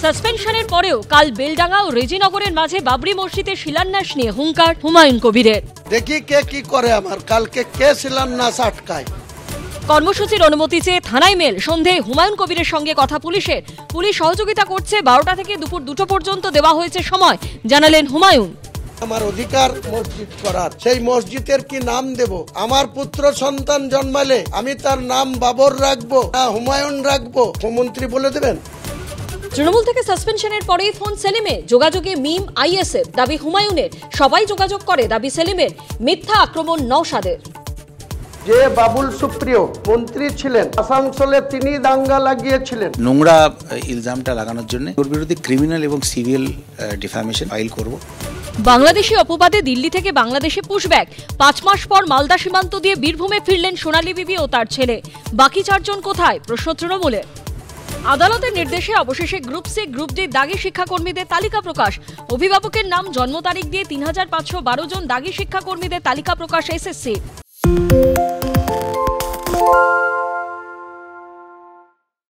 সাসপেনশনের পরেও কাল বেলডাঙ্গা ও রেজিনগরের মাঝে বাবরি মসজিদের শিলান্যাস নিয়ে হুঙ্কার হুমায়ুন কবিরের। দেখি কে কি করে, আমার কালকে কে শিলান্যাস আটকায়। কর্মসূচির অনুমতি চেয়ে থানায় মেল, সন্ধে হুমায়ুন কবিরের সঙ্গে কথা পুলিশের। পুলিশ সহযোগিতা করছে, 12টা থেকে দুপুর 2টো পর্যন্ত দেওয়া হয়েছে সময়, জানালেন হুমায়ুন। আমার অধিকার মসজিদ করার, সেই মসজিদের কি নাম দেব? আমার পুত্র সন্তান জন্মালে আমি তার নাম বাবর রাখবো না হুমায়ুন রাখবো, মুখ্যমন্ত্রী বলে দেবেন। তৃণমূল থেকে সাসপেনশনের পরেই ফোন সেলিমে, যোগাযোগে মিম আইএসএফ, দাবি হুমায়ুনের। সবাই যোগাযোগ করে, দাবি সেলিমের। মিথ্যা আক্রমণ নওশাদের। যে বাবুল সুপ্রিয় মন্ত্রী ছিলেন আসানসোলে, তিনি দাঙ্গা লাগিয়েছিলেন। নোংরা ইলজামটা লাগানোর জন্য ওর বিরুদ্ধে ক্রিমিনাল এবং সিভিল ডিফামেশন ফাইল করব। বাংলাদেশি অপবাদে দিল্লি থেকে বাংলাদেশে পুশব্যাক। 5 মাস পর মালদা সীমান্ত দিয়ে বীরভূমে ফিরলেন সোনালী বিবি ও তার ছেলে। বাকি 4 জন কোথায়, প্রশ্ন তৃণমূলের। আদালতের নির্দেশে অবশেষে গ্রুপ সি গ্রুপ ডি দাগি শিক্ষাকর্মীদের তালিকা প্রকাশ। অভিভাবকের নাম, জন্ম তারিখ দিয়ে 3512 জন দাগি শিক্ষাকর্মীদের তালিকা প্রকাশ এসএসসি।